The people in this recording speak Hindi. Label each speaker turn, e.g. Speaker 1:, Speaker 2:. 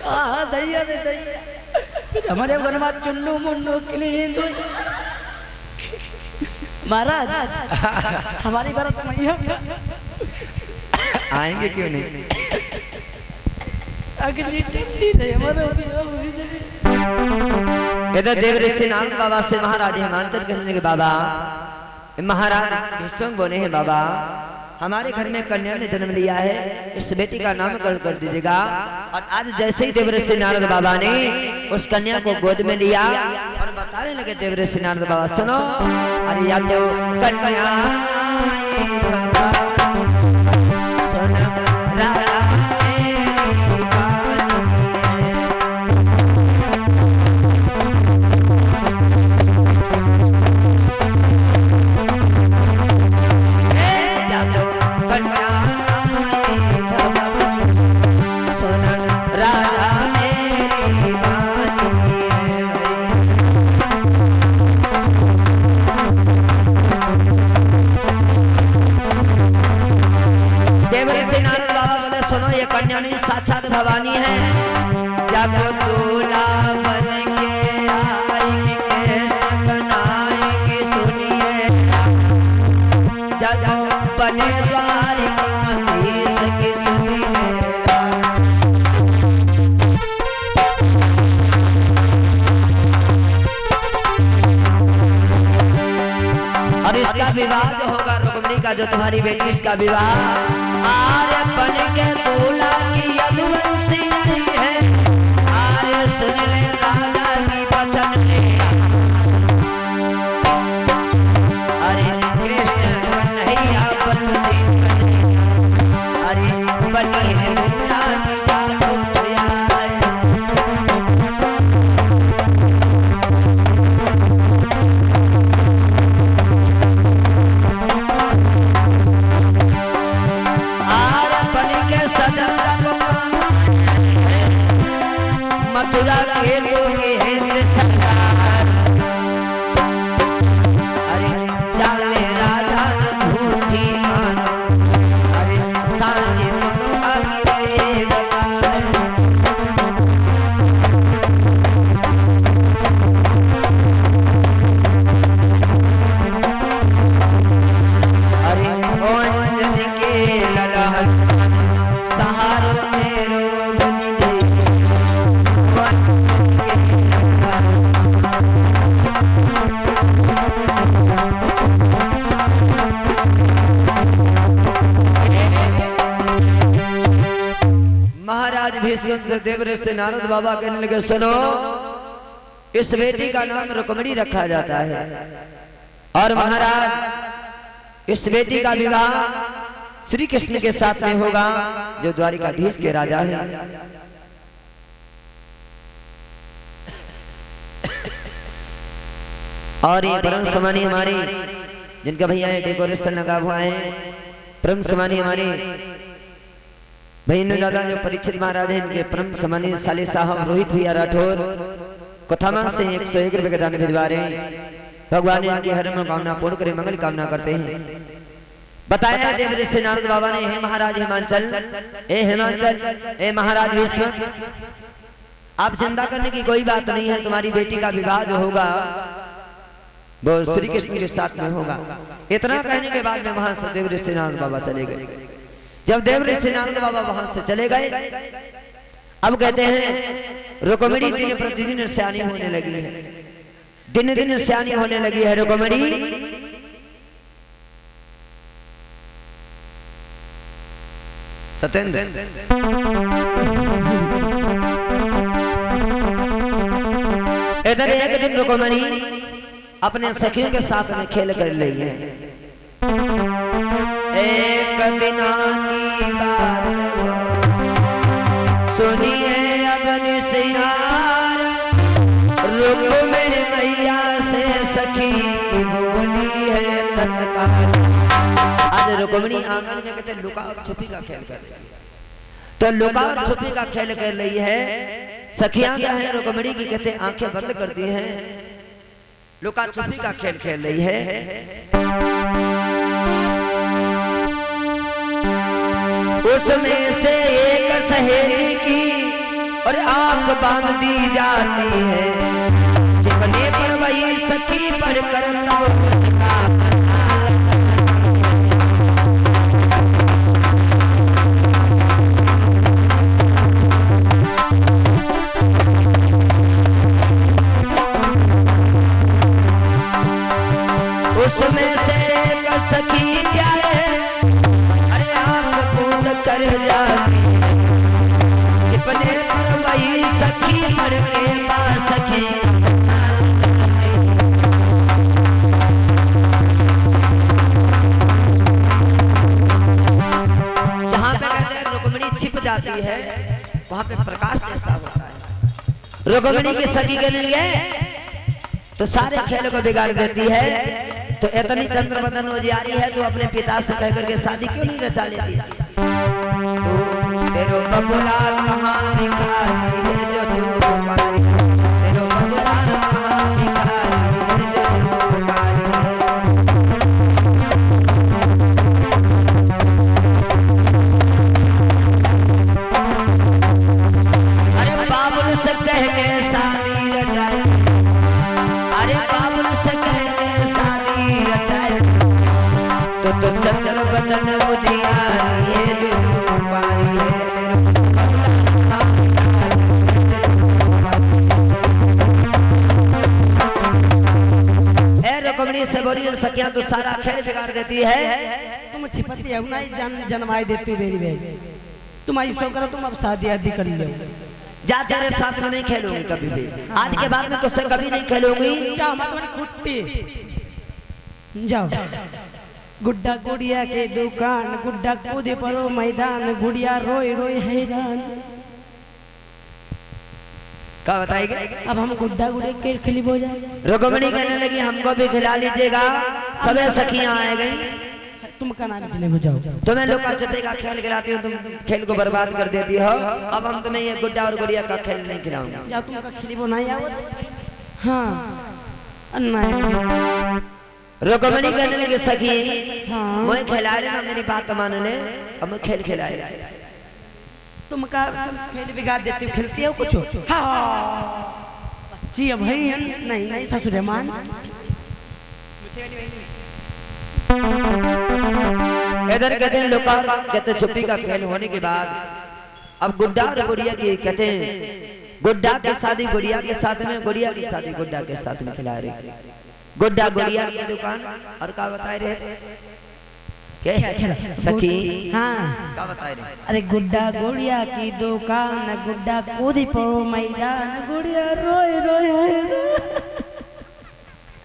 Speaker 1: दैया रे दैया हमारे बनवा चुन्नू मुन्नू क्लीन महाराज हमारी बारात मैया
Speaker 2: आएंगे क्यों नहीं?
Speaker 1: अगली टिंडी नहीं हमारा
Speaker 2: इधर देव ऋषि नारद बाबा से महाराज हिमांचल कहने के बाबा महाराज विश्वंग बोले हैं बाबा हमारे घर में कन्या ने जन्म लिया है, इस बेटी का नामकरण कर दीजिएगा। और आज जैसे ही देव ऋषि नारद बाबा ने उस कन्या को गोद में लिया और बताने लगे देव ऋषि नारद बाबा सुनो अरे या तो कन्या कन्या नहीं साक्षात भवानी है। जब दूल्हा बन के आएगी कृष्ण बनाएगी सुनिए जब बने द्वारिकाधीश की सुनिए। और इसका विवाह जो होगा रुक्मिणी का जो तुम्हारी बेटी इसका विवाह आर्य बन के दूल्हा की यदुवंशी है। आर्य सुन ले राजा की वचन ले अरे कृष्ण कन्हैया बंसी अरे बनी है दूल्हा की जागो मथुरा के लोग हिंद सरकार अरे जाने राजा न झूठी मानो अरे साचे तुम आगे रहेगा अरे ओंजन के ललहन सहारो मेरो बनी गई महाराज भीष्म देव ऋषि नारद बाबा कहने लगे सुनो इस बेटी का नाम रुक्मिणी रखा जाता है और महाराज इस बेटी का विवाह श्री कृष्ण के साथ में होगा जो द्वारिकाधीश के राजा हैं। और ये परम समानी हमारे जिनका भैया डेकोरेशन लगा हुआ है परम समानी हमारे बहन दादा जो परीक्षित महाराज हैं इनके परम समानी साले साहब रोहित भैया राठौर कोथामा से 101 रुपए का दान भिजवा रहे हैं। भगवान इनकी हर मनोकामना पूर्ण करे मंगल कामना करते हैं। बताया देव ऋषि नारद बाबा ने हे महाराज हिमांचल हे महाराज विश्व आप चिंता करने की कोई बात नहीं है। तुम्हारी बेटी का विवाह जो होगा वो श्री कृष्ण के साथ में होगा। इतना कहने के बाद में वहां से देव ऋषि नारद बाबा चले गए। जब देव ऋषि नारद बाबा वहां से चले गए अब कहते हैं रुक्मिणी दिन प्रतिदिन सियानी होने लगी है, दिन दिन सियानी होने लगी है रुक्मिणी। सत्येंद्र इधर एक दिन रुक्मिणी अपने सखियों के साथ में खेल कर रही है। एक दिन की बात सुनिए अब निसियार रुक्मिणी मैया से सखी की बोली है तत्काल। आज रुक्मिणी आंगन में कहते लुका और छुपी का खेल कर रही है। तो लुका और छुपी का खेल कर रही है। सखियां क्या है रुक्मिणी की कहते आंखें बंद कर दी हैं, लुका छुपी का खेल खेल रही है। उसमें से एक सहेली की और आंख बांध दी जाती है, छिपने पर वही सखी पढ़कर तब उसका उसमें से एक सखी प्यारे, अरे आंख बूंद कर जाती है, छिपने पर वही सखी मर के पास सखी। जहाँ पे कहते हैं रुक्मिणी छिप जाती है, वहाँ पे प्रकाश ऐसा होता है। रुक्मिणी की सखी के लिए तो सारे खेल को बिगाड़ देती है। तो इतनी चंद्रवदन उजियारी है तो अपने पिता से कह करके शादी क्यों नहीं रचा लेती? तो तेरो बबुला कहाँ भिखारी है जो तू पारी, तेरो बबुला कहाँ भिखारी है जो तू पारी है। अरे बाबुल से कह के शादी रचाई, अरे बाबुल से कह के शादी रचाई, तो चंद्र बदन उजियारी है जो तू पारी है। रुक्मिणी से बोली सखियां तो सारा खेल बिगाड़ देती है।
Speaker 1: तुम छिपती है ना जन्माई देती हो मेरी बहन, तुम ऐसा करो तुम अब शादी आदि कर लो।
Speaker 2: जा तेरे साथ में नहीं खेलूंगी कभी भी, आज के बाद में तुझसे कभी नहीं खेलूंगी।
Speaker 1: जाओ मत तुम्हारी कुट्टी, जाओ। गुड्डा गुड़िया के दुकान, गुड्डा कूदे परो मैदान, गुड़िया रोए रोए हैरान।
Speaker 2: क्या बताएगी?
Speaker 1: अब हम गुड्डा गुड़िया के खिली हो जाए।
Speaker 2: रुक्मिणी कहने लगी हमको भी खिला लीजिएगा, सबे सखियां आ गई।
Speaker 1: तुम का नाम खिले हो जाओ।
Speaker 2: तुम्हें लुका छुपी का खेल खिलाती हो, तुम खेल को बर्बाद कर देती हो। अब हम तुम्हें ये गुड्डा और गुड़िया का खेल नहीं खिलाऊंगा।
Speaker 1: जाओ तुम का खिली वो नहीं आवत। हाँ नहीं।
Speaker 2: रुक्मिणी कहने लगी सखी
Speaker 1: हाँ
Speaker 2: मैं खिला रहे ना, मेरी बात मान ले, अब मैं खेल खिलाए।
Speaker 1: तुम का खेल बिगाड़ देती हो, खेलती हो कुछ? हाँ जी भाई नहीं नहीं ससुर मान।
Speaker 2: इधर कहते हैं लुका कहते छुपी का खेल होने के बाद अब गुड्डा और गुड़िया की कहते हैं गुड्डा की शादी गुड़िया के साथ में, गुड़िया की शादी गुड्डा के साथ में खिला रहे। गुड्डा गुड़िया की दुकान और क्या बताए रहे सखी?
Speaker 1: हाँ
Speaker 2: क्या बताए रहे?
Speaker 1: अरे गुड्डा गुड़िया की दुकान, गुड्डा कूदी पड़ो मैदान,